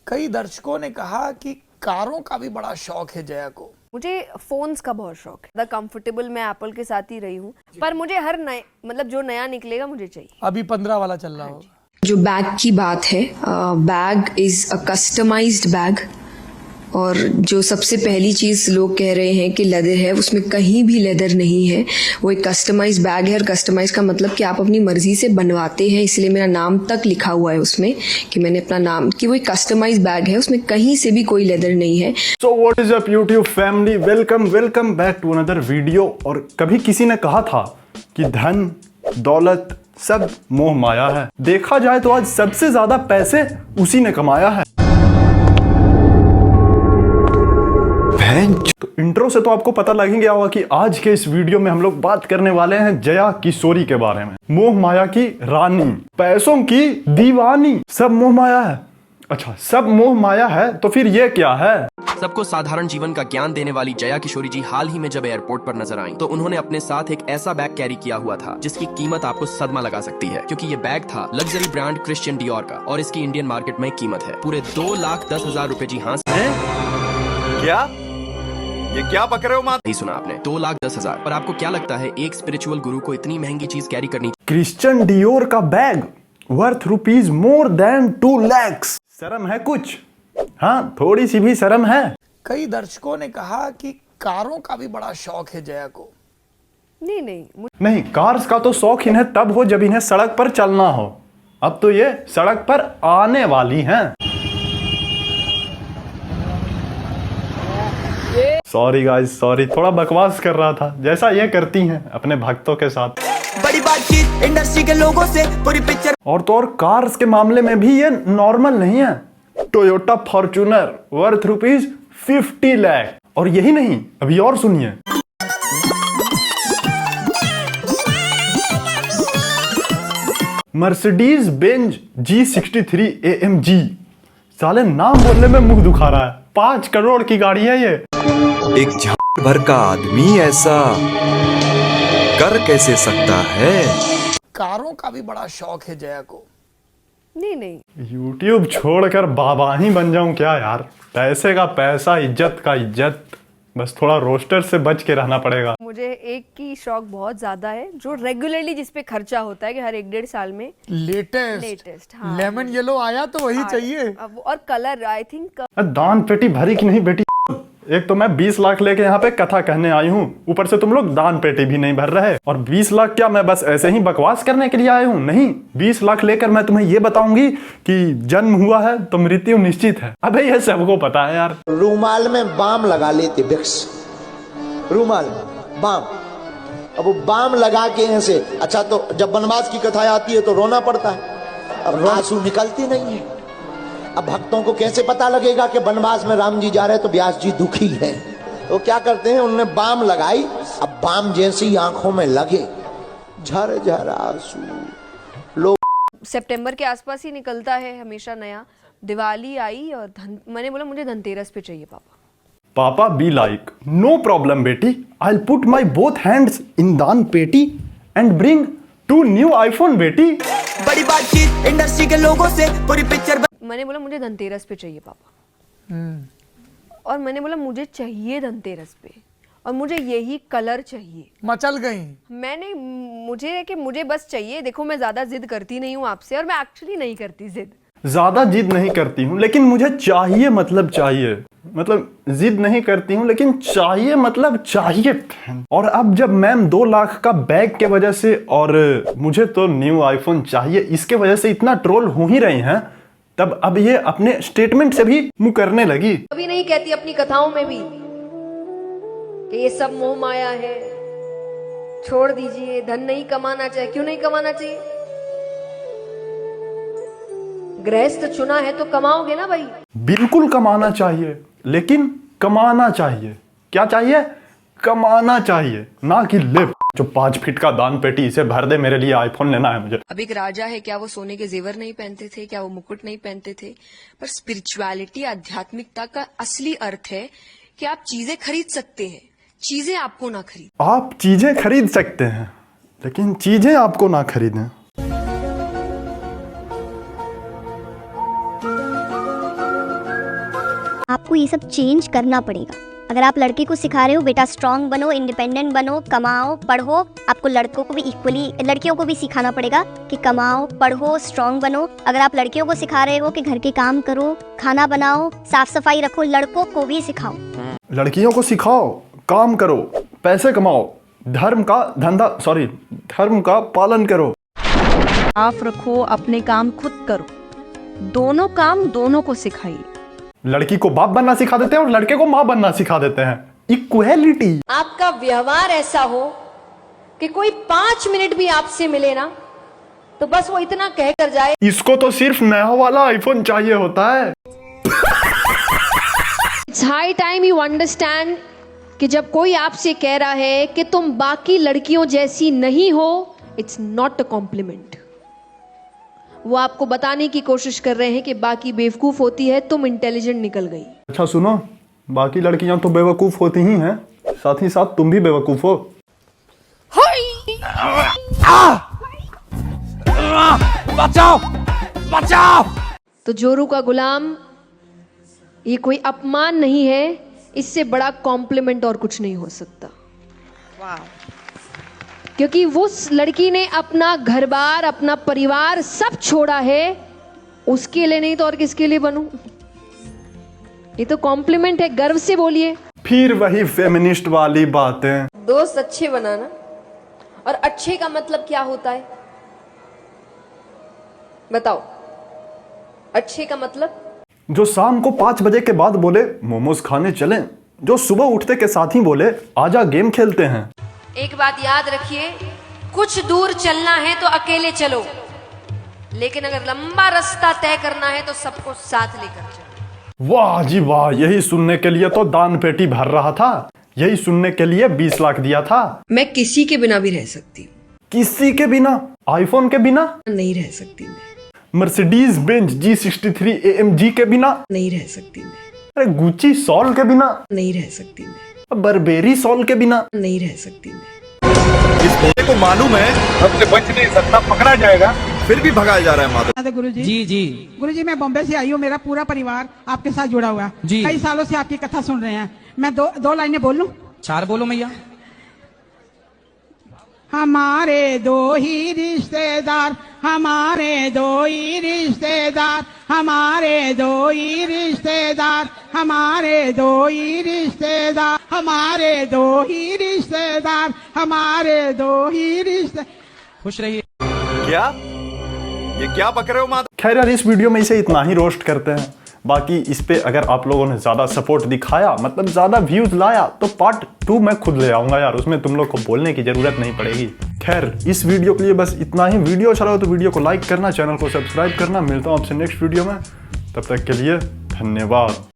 कई दर्शकों ने कहा कि कारों का भी बड़ा शौक है जया को। मुझे फोन्स का बहुत शौक है। कंफर्टेबल मैं एप्पल के साथ ही रही हूँ, पर मुझे हर नए मतलब जो नया निकलेगा मुझे चाहिए। अभी 15 वाला चल रहा होगा। जो बैग की बात है, bag is a customised bag, और जो सबसे पहली चीज लोग कह रहे हैं कि लेदर है, उसमें कहीं भी लेदर नहीं है। वो एक कस्टमाइज्ड बैग है, और कस्टमाइज का मतलब कि आप अपनी मर्जी से बनवाते हैं, इसलिए मेरा नाम तक लिखा हुआ है उसमें कि मैंने अपना नाम, कि वो एक कस्टमाइज्ड बैग है, उसमें कहीं से भी कोई लेदर नहीं है। So what is up YouTube family, welcome back to another video. और कभी किसी ने कहा था कि धन दौलत सब मोह माया है। देखा जाए तो आज सबसे ज्यादा पैसे उसी ने कमाया है। तो इंट्रो से तो आपको पता लग ही गया होगा कि आज के इस वीडियो में हम लोग बात करने वाले हैं जया किशोरी के बारे में। मोह माया की रानी, पैसों की दीवानी, सब मोह माया है। अच्छा, सब मोह माया है तो फिर ये क्या है? सबको साधारण जीवन का ज्ञान देने वाली जया किशोरी जी हाल ही में जब एयरपोर्ट पर नजर आई तो उन्होंने अपने साथ एक ऐसा बैग कैरी किया हुआ था जिसकी कीमत आपको सदमा लगा सकती है, क्योंकि ये बैग था लग्जरी ब्रांड क्रिश्चियन डियोर का और इसकी इंडियन मार्केट में कीमत है पूरे 2,10,000 रुपए। जी हाँ, क्या ये क्या पक रहे हो? नहीं सुना आपने, 2,10,000। पर आपको क्या लगता है एक स्पिरिचुअल गुरु को इतनी महंगी चीज कैरी करनी? क्रिश्चियन डियोर का bag worth rupees more than 2 lakh. शर्म है कुछ? हाँ, थोड़ी सी भी शर्म है। कई दर्शकों ने कहा कि कारों का भी बड़ा शौक है जया को। नहीं, कार्स का तो शौक इन्हें तब हो जब इन्हें सड़क पर चलना हो। अब तो ये सड़क पर आने वाली हैं। सॉरी गाइस, सॉरी, थोड़ा बकवास कर रहा था, जैसा ये करती हैं अपने भक्तों के साथ। बड़ी बातचीत इंडस्ट्री के लोगों से पूरी पिक्चर। और तो और कार्स के मामले में भी ये नॉर्मल नहीं है। Toyota Fortuner worth rupees 50 lakh. और यही नहीं, अभी और सुनिए। मर्सिडीज बेंज G63 AMG, साले नाम बोलने में मुंह दुखा रहा है। 5 करोड़ की गाड़ी है ये। एक झाड़ भर का आदमी ऐसा कर कैसे सकता है? कारों का भी बड़ा शौक है जया को। नहीं यूट्यूब छोड़कर बाबा ही बन जाऊं क्या यार? पैसे का पैसा, इज्जत का इज्जत, बस थोड़ा रोस्टर से बच के रहना पड़ेगा। मुझे एक की शौक बहुत ज्यादा है जो रेगुलरली जिसपे खर्चा होता है कि हर 1-1.5 साल में लेटेस्ट हाँ, लेमन येलो आया तो वही चाहिए। और कलर आई थिंक। दान पेटी भरी कि नहीं बेटी? एक तो मैं 20 लाख लेके यहाँ पे कथा कहने आई हूँ, ऊपर से तुम लोग दान पेटी भी नहीं भर रहे। और 20 लाख क्या मैं बस ऐसे ही बकवास करने के लिए आया हूँ? नहीं, 20 लाख लेकर मैं तुम्हें ये बताऊंगी कि जन्म हुआ है तो मृत्यु निश्चित है। अबे ये सबको पता है यार। रूमाल में बाम लगा लेते, विक्स रूमाल में बाम। अब वो बाम लगा के ऐसे, अच्छा तो जब वनवास की कथा आती है तो रोना पड़ता है, अब आंसू निकलती नहीं है। अब भक्तों को कैसे पता लगेगा कि वनवास में राम जी जा रहे हैं तो व्यास जी दुखी हैं? तो क्या करते हैं, उन्होंने बाम लगाई। अब बाम जैसे ही आंखों में लगे, झर झर आंसू। लोग सितंबर के आसपास ही निकलता है हमेशा नया। दिवाली आई और मैंने बोला मुझे धनतेरस पे चाहिए पापा। पापा बी लाइक, नो प्रॉब्लम बेटी, I will put my both hands in दान पेटी एंड ब्रिंग 2 न्यू आईफोन बेटी। बड़ी बातचीत इंडस्ट्री के लोगों से पूरी पिक्चर। मैंने बोला मुझे धनतेरस पे चाहिए पापा। और मैंने बोला मुझे चाहिए धनतेरस पे, और मुझे यही कलर चाहिए। मचल गई। मुझे बस चाहिए। देखो, मैं ज्यादा जिद करती नहीं हूँ आपसे, और मैं एक्चुअली नहीं करती जिद। ज्यादा जिद नहीं करती हूँ लेकिन मुझे चाहिए, मतलब चाहिए, मतलब जिद नहीं करती हूँ लेकिन चाहिए, मतलब चाहिए। और अब जब मैम 2 लाख का बैग के वजह से और मुझे तो न्यू आईफोन चाहिए, इसके वजह से इतना ट्रोल हो ही रहे हैं, तब अब ये अपने स्टेटमेंट से भी मुंह करने लगी। कभी नहीं कहती अपनी कथाओं में भी कि ये सब मोह माया है, छोड़ दीजिए, धन नहीं कमाना चाहिए। क्यों नहीं कमाना चाहिए? गृहस्थ चुना है तो कमाओगे ना भाई। बिल्कुल कमाना चाहिए, लेकिन कमाना चाहिए। क्या चाहिए? कमाना चाहिए, ना कि लिव। जो 5 फीट का दान पेटी, इसे भर दे, मेरे लिए आईफोन लेना है मुझे। अब एक राजा है, क्या वो सोने के जेवर नहीं पहनते थे? क्या वो मुकुट नहीं पहनते थे? पर स्पिरिचुअलिटी, आध्यात्मिकता का असली अर्थ है कि आप चीजें खरीद सकते हैं, चीजें आपको ना खरीद। आप चीजें खरीद सकते हैं लेकिन चीजें आपको ना खरीदें। आपको ये सब चेंज करना पड़ेगा। अगर आप लड़के को सिखा रहे हो बेटा स्ट्रांग बनो, इंडिपेंडेंट बनो, कमाओ, पढ़ो, आपको लड़कों को भी इक्वली, लड़कियों को भी सिखाना पड़ेगा कि कमाओ, पढ़ो, स्ट्रांग बनो। अगर आप लड़कियों को सिखा रहे हो कि घर के काम करो, खाना बनाओ, साफ सफाई रखो, लड़कों को भी सिखाओ। लड़कियों को सिखाओ, काम करो, पैसे कमाओ, धर्म का पालन करो। साफ रखो, अपने काम खुद करो, दोनों काम दोनों को सिखाइए। लड़की को बाप बनना सिखा देते हैं और लड़के को माँ बनना सिखा देते हैं। इक्वालिटी। आपका व्यवहार ऐसा हो कि कोई 5 मिनट भी आपसे मिले ना तो बस वो इतना कह कर जाए, इसको तो सिर्फ नया वाला आईफोन चाहिए होता है। It's high time you understand कि जब कोई आपसे कह रहा है कि तुम बाकी लड़कियों जैसी नहीं हो, इट्स नॉट अ कॉम्प्लीमेंट। वो आपको बताने की कोशिश कर रहे हैं कि बाकी बेवकूफ होती है, तुम इंटेलिजेंट निकल गई। अच्छा सुनो, बाकी लड़कियां तो बेवकूफ होती ही हैं, साथ ही साथ तुम भी बेवकूफ हो। बचाओ बचाओ। तो जोरू का गुलाम, ये कोई अपमान नहीं है, इससे बड़ा कॉम्प्लीमेंट और कुछ नहीं हो सकता। क्योंकि उस लड़की ने अपना घर बार, अपना परिवार सब छोड़ा है, उसके लिए नहीं तो और किसके लिए बनूं? ये तो कॉम्प्लीमेंट है, गर्व से बोलिए। फिर वही फेमिनिस्ट वाली बातें। दोस्त अच्छे बनाना, और अच्छे का मतलब क्या होता है बताओ? अच्छे का मतलब जो शाम को 5 बजे के बाद बोले मोमोज खाने चलें, जो सुबह उठते के साथ ही बोले आजा गेम खेलते हैं। एक बात याद रखिए, कुछ दूर चलना है तो अकेले चलो, लेकिन अगर लंबा रास्ता तय करना है तो सबको साथ लेकर चलो। वाह जी वाह, यही सुनने के लिए तो दान पेटी भर रहा था, यही सुनने के लिए 20 लाख दिया था। मैं किसी के बिना भी रह सकती हूँ। किसी के बिना? आईफोन के बिना नहीं रह सकती मैं। मर्सिडीज बेंज G63 AMG के बिना नहीं रह सकती मैं। अरे गुची सॉल के बिना नहीं रह सकती मैं। बर्बेरी सॉल के बिना नहीं रह सकती मैं। इस बंदे को मालूम है हमसे बच नहीं सकता, पकड़ा जाएगा, फिर भी भगाया जा रहा है माधव। गुरुजी जी गुरुजी, मैं बॉम्बे से आई हूँ, मेरा पूरा परिवार आपके साथ जुड़ा हुआ है, कई सालों से आपकी कथा सुन रहे हैं। मैं दो लाइनें बोल लूं? 4 बोलो मैया। हमारे दो ही रिश्तेदार, हमारे दो ही रिश्तेदार, हमारे दो ही रिश्तेदार, हमारे दो ही रिश्तेदार, हमारे दो ही रिश्तेदार, हमारे दो ही रिश्ते। खुश रहिए। क्या ये क्या बक रहे हो माधव? खैर यार, इस वीडियो में इसे इतना ही रोस्ट करते हैं। बाकी इस पे अगर आप लोगों ने ज्यादा सपोर्ट दिखाया, मतलब ज्यादा व्यूज लाया, तो पार्ट 2 मैं खुद ले आऊंगा यार, उसमें तुम लोग को बोलने की जरूरत नहीं पड़ेगी। खैर इस वीडियो के लिए बस इतना ही। वीडियो अच्छा लगा तो वीडियो को लाइक करना, चैनल को सब्सक्राइब करना। मिलता हूं आपसे नेक्स्ट वीडियो में, तब तक के लिए धन्यवाद।